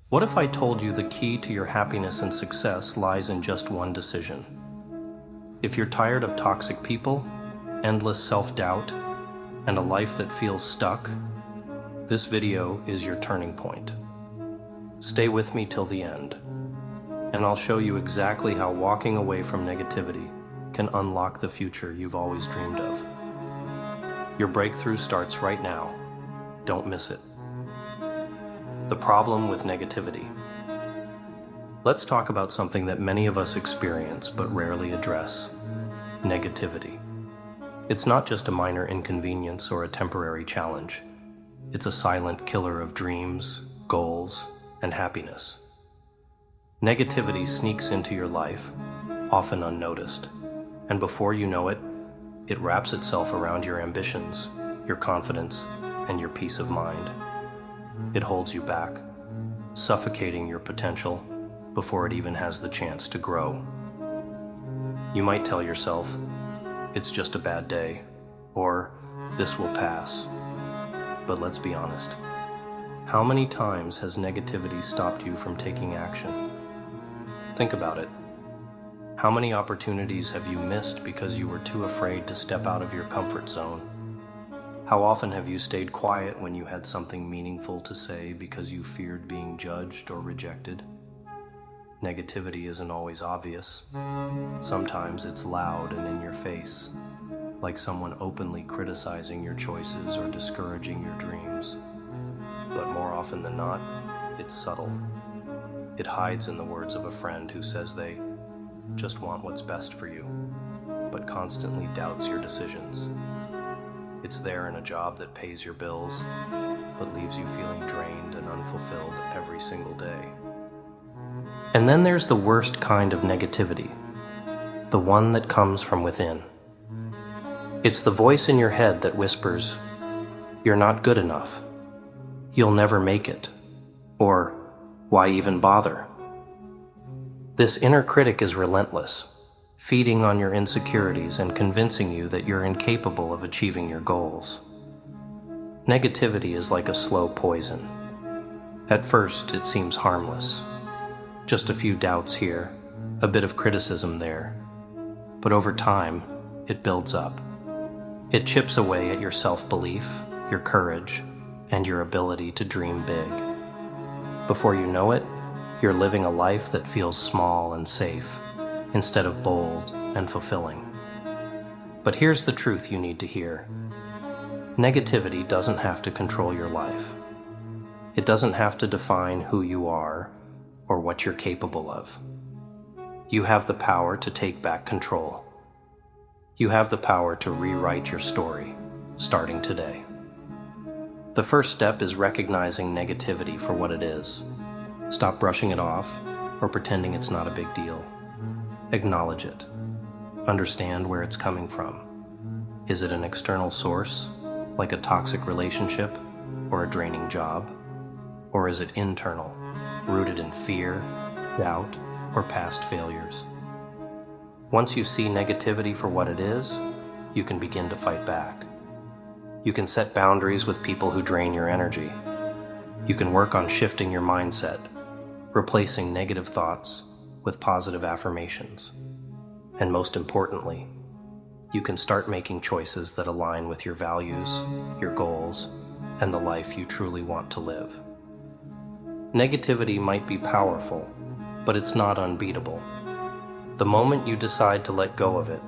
What if I told you the key to your happiness and success lies in just one decision? If you're tired of toxic people, endless self-doubt, and a life that feels stuck, this video is your turning point. Stay with me till the end, and I'll show you exactly how walking away from negativity can unlock the future you've always dreamed of. Your breakthrough starts right now. Don't miss it. The problem with negativity. Let's talk about something that many of us experience but rarely address: negativity. It's not just a minor inconvenience or a temporary challenge. It's a silent killer of dreams, goals, and happiness. Negativity sneaks into your life, often unnoticed, and before you know it, it wraps itself around your ambitions, your confidence, and your peace of mind. It holds you back, suffocating your potential before it even has the chance to grow. You might tell yourself, "It's just a bad day," or "This will pass." But let's be honest. How many times has negativity stopped you from taking action? Think about it. How many opportunities have you missed because you were too afraid to step out of your comfort zone? How often have you stayed quiet when you had something meaningful to say because you feared being judged or rejected? Negativity isn't always obvious. Sometimes it's loud and in your face, like someone openly criticizing your choices or discouraging your dreams. But more often than not, it's subtle. It hides in the words of a friend who says they just want what's best for you, but constantly doubts your decisions. It's there in a job that pays your bills, but leaves you feeling drained and unfulfilled every single day. And then there's the worst kind of negativity, the one that comes from within. It's the voice in your head that whispers, "You're not good enough. You'll never make it." Or, "Why even bother?" This inner critic is relentless, feeding on your insecurities and convincing you that you're incapable of achieving your goals. Negativity is like a slow poison. At first, it seems harmless. Just a few doubts here, a bit of criticism there. But over time, it builds up. It chips away at your self-belief, your courage, and your ability to dream big. Before you know it, you're living a life that feels small and safe, instead of bold and fulfilling. But here's the truth you need to hear. Negativity doesn't have to control your life. It doesn't have to define who you are or what you're capable of. You have the power to take back control. You have the power to rewrite your story, starting today. The first step is recognizing negativity for what it is. Stop brushing it off or pretending it's not a big deal. Acknowledge it. Understand where it's coming from. Is it an external source, like a toxic relationship or a draining job? Or is it internal, rooted in fear, doubt, or past failures? Once you see negativity for what it is, you can begin to fight back. You can set boundaries with people who drain your energy. You can work on shifting your mindset, replacing negative thoughts with positive affirmations. And most importantly, you can start making choices that align with your values, your goals, and the life you truly want to live. Negativity might be powerful, but it's not unbeatable. The moment you decide to let go of it,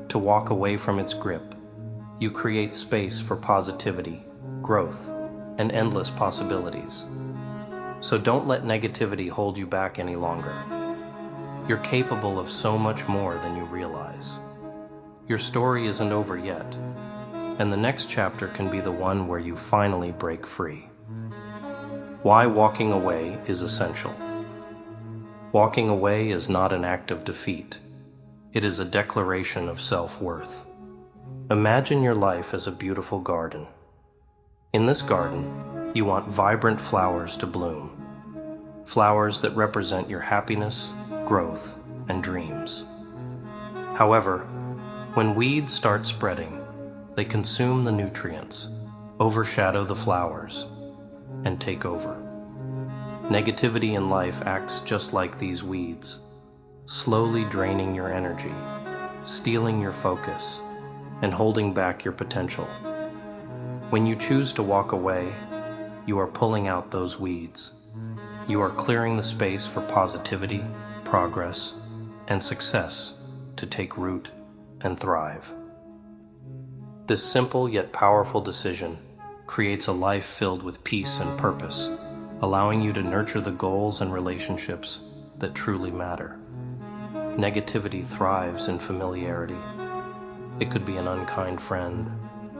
to walk away from its grip, you create space for positivity, growth, and endless possibilities. So don't let negativity hold you back any longer. You're capable of so much more than you realize. Your story isn't over yet, and the next chapter can be the one where you finally break free. Why walking away is essential. Walking away is not an act of defeat. It is a declaration of self-worth. Imagine your life as a beautiful garden. In this garden, you want vibrant flowers to bloom. Flowers that represent your happiness, growth, and dreams. However, when weeds start spreading, they consume the nutrients, overshadow the flowers, and take over. Negativity in life acts just like these weeds, slowly draining your energy, stealing your focus, and holding back your potential. When you choose to walk away, you are pulling out those weeds. You are clearing the space for positivity, progress, and success to take root and thrive. This simple yet powerful decision creates a life filled with peace and purpose, allowing you to nurture the goals and relationships that truly matter. Negativity thrives in familiarity. It could be an unkind friend,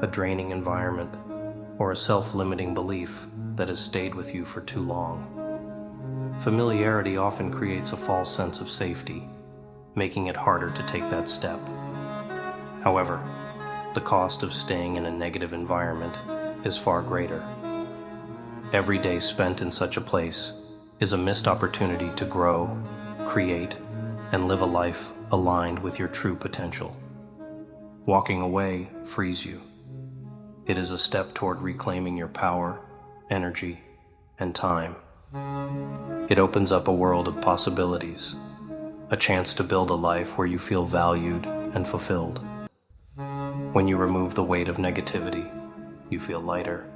a draining environment, or a self-limiting belief that has stayed with you for too long. Familiarity often creates a false sense of safety, making it harder to take that step. However, the cost of staying in a negative environment is far greater. Every day spent in such a place is a missed opportunity to grow, create, and live a life aligned with your true potential. Walking away frees you. It is a step toward reclaiming your power, energy, and time. It opens up a world of possibilities, a chance to build a life where you feel valued and fulfilled. When you remove the weight of negativity, you feel lighter,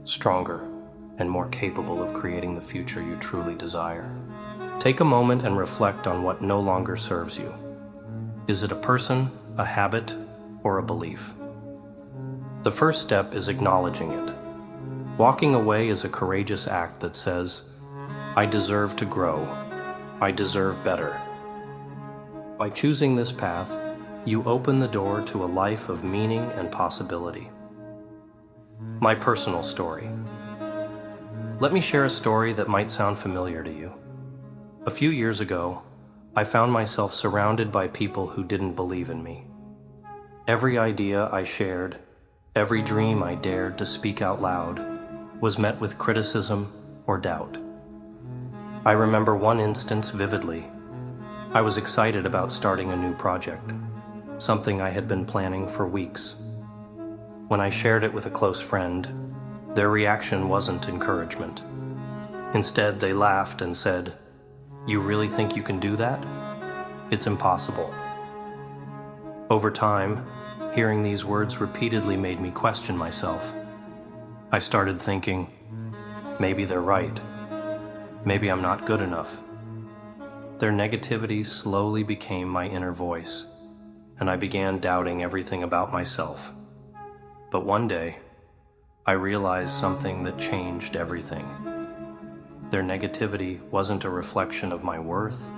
stronger, and more capable of creating the future you truly desire. Take a moment and reflect on what no longer serves you. Is it a person, a habit, or a belief? The first step is acknowledging it. Walking away is a courageous act that says, I deserve to grow. I deserve better. By choosing this path, you open the door to a life of meaning and possibility. My personal story. Let me share a story that might sound familiar to you. A few years ago, I found myself surrounded by people who didn't believe in me. Every idea I shared, every dream I dared to speak out loud, was met with criticism or doubt. I remember one instance vividly. I was excited about starting a new project, something I had been planning for weeks. When I shared it with a close friend, their reaction wasn't encouragement. Instead, they laughed and said, "You really think you can do that? It's impossible." Over time, hearing these words repeatedly made me question myself. I started thinking, maybe they're right. Maybe I'm not good enough. Their negativity slowly became my inner voice, and I began doubting everything about myself. But one day, I realized something that changed everything. Their negativity wasn't a reflection of my worth.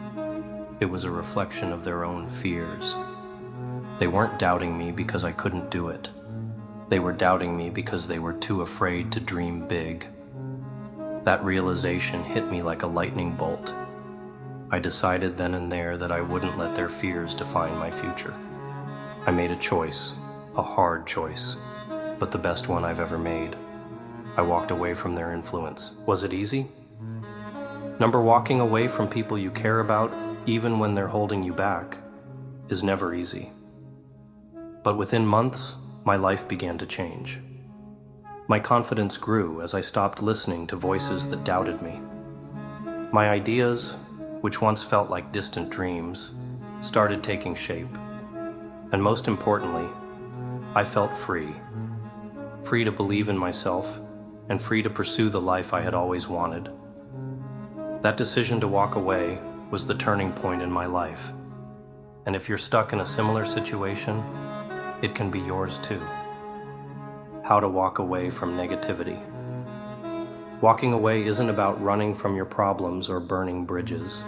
It was a reflection of their own fears. They weren't doubting me because I couldn't do it. They were doubting me because they were too afraid to dream big. That realization hit me like a lightning bolt. I decided then and there that I wouldn't let their fears define my future. I made a choice, a hard choice, but the best one I've ever made. I walked away from their influence. Was it easy? Number walking away from people you care about, even when they're holding you back, is never easy. But within months, my life began to change. My confidence grew as I stopped listening to voices that doubted me. My ideas, which once felt like distant dreams, started taking shape. And most importantly, I felt free. Free to believe in myself, and free to pursue the life I had always wanted. That decision to walk away was the turning point in my life. And if you're stuck in a similar situation, it can be yours too. How to walk away from negativity. Walking away isn't about running from your problems or burning bridges.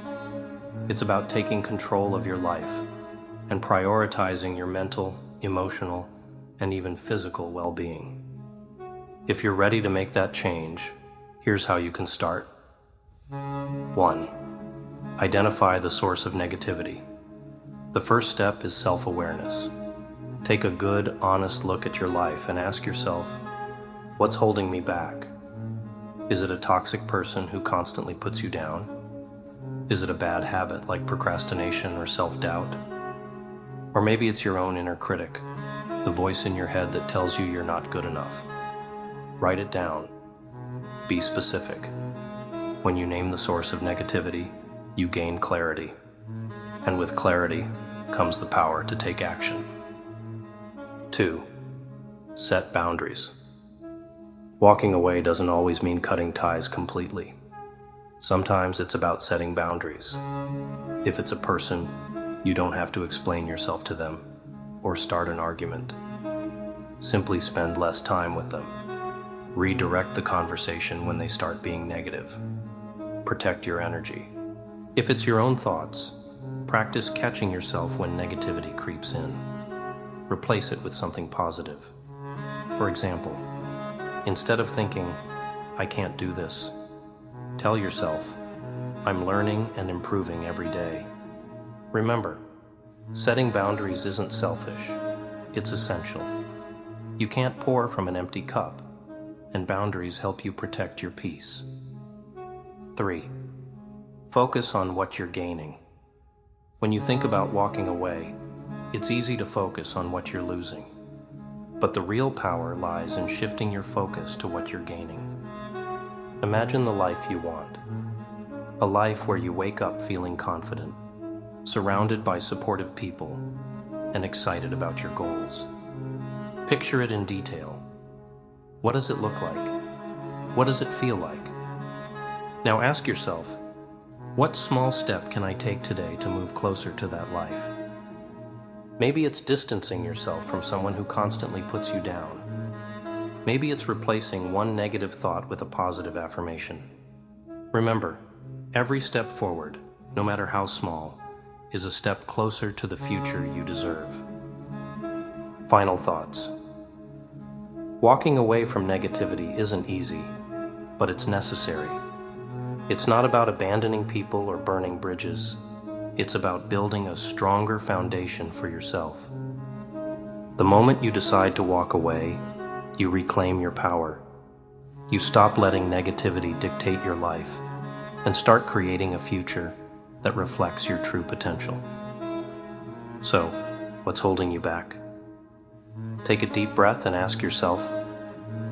It's about taking control of your life and prioritizing your mental, emotional, and even physical well-being. If you're ready to make that change, here's how you can start. 1. Identify the source of negativity. The first step is self-awareness. Take a good, honest look at your life and ask yourself, what's holding me back? Is it a toxic person who constantly puts you down? Is it a bad habit like procrastination or self-doubt? Or maybe it's your own inner critic, the voice in your head that tells you you're not good enough. Write it down. Be specific. When you name the source of negativity, you gain clarity. And with clarity comes the power to take action. 2. Set boundaries. Walking away doesn't always mean cutting ties completely. Sometimes it's about setting boundaries. If it's a person, you don't have to explain yourself to them or start an argument. Simply spend less time with them. Redirect the conversation when they start being negative. Protect your energy. If it's your own thoughts, practice catching yourself when negativity creeps in. Replace it with something positive. For example, instead of thinking, "I can't do this," tell yourself, "I'm learning and improving every day." Remember, setting boundaries isn't selfish, it's essential. You can't pour from an empty cup, and boundaries help you protect your peace. 3. Focus on what you're gaining. When you think about walking away, it's easy to focus on what you're losing. But the real power lies in shifting your focus to what you're gaining. Imagine the life you want. A life where you wake up feeling confident, surrounded by supportive people, and excited about your goals. Picture it in detail. What does it look like? What does it feel like? Now ask yourself, what small step can I take today to move closer to that life? Maybe it's distancing yourself from someone who constantly puts you down. Maybe it's replacing one negative thought with a positive affirmation. Remember, every step forward, no matter how small, is a step closer to the future you deserve. Final thoughts. Walking away from negativity isn't easy, but it's necessary. It's not about abandoning people or burning bridges. It's about building a stronger foundation for yourself. The moment you decide to walk away, you reclaim your power. You stop letting negativity dictate your life and start creating a future that reflects your true potential. So, what's holding you back? Take a deep breath and ask yourself,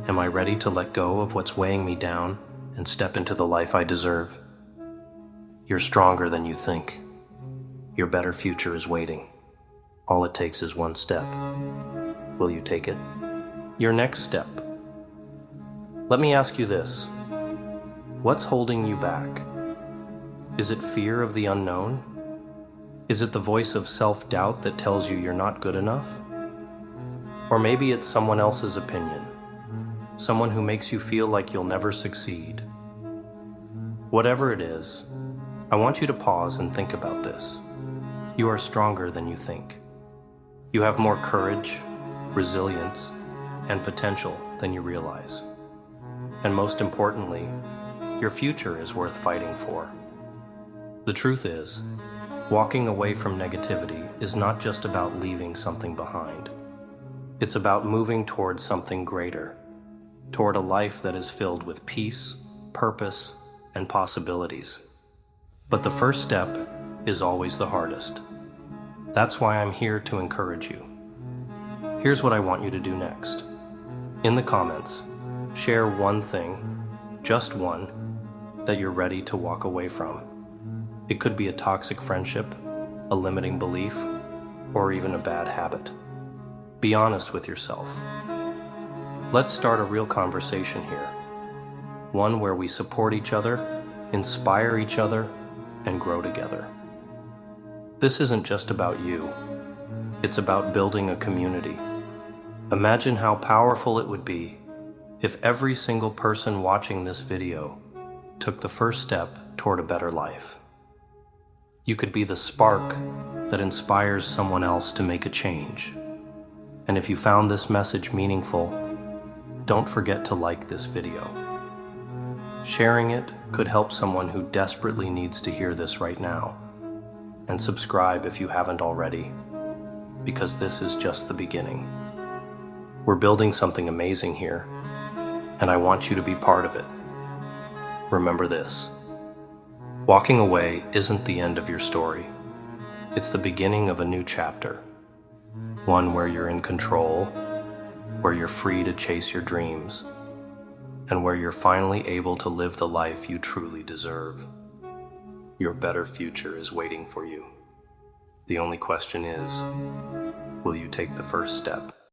am I ready to let go of what's weighing me down and step into the life I deserve? You're stronger than you think. Your better future is waiting. All it takes is one step. Will you take it? Your next step. Let me ask you this. What's holding you back? Is it fear of the unknown? Is it the voice of self-doubt that tells you you're not good enough? Or maybe it's someone else's opinion, someone who makes you feel like you'll never succeed. Whatever it is, I want you to pause and think about this. You are stronger than you think. You have more courage, resilience, and potential than you realize. And most importantly, your future is worth fighting for. The truth is, walking away from negativity is not just about leaving something behind. It's about moving toward something greater, toward a life that is filled with peace, purpose, and possibilities. But the first step is always the hardest. That's why I'm here to encourage you. Here's what I want you to do next. In the comments, share one thing, just one, that you're ready to walk away from. It could be a toxic friendship, a limiting belief, or even a bad habit. Be honest with yourself. Let's start a real conversation here. One where we support each other, inspire each other, and grow together. This isn't just about you. It's about building a community. Imagine how powerful it would be if every single person watching this video took the first step toward a better life. You could be the spark that inspires someone else to make a change. And if you found this message meaningful, don't forget to like this video. Sharing it could help someone who desperately needs to hear this right now. And subscribe if you haven't already, because this is just the beginning. We're building something amazing here, and I want you to be part of it. Remember this. Walking away isn't the end of your story. It's the beginning of a new chapter. One where you're in control, where you're free to chase your dreams, and where you're finally able to live the life you truly deserve. Your better future is waiting for you. The only question is, will you take the first step?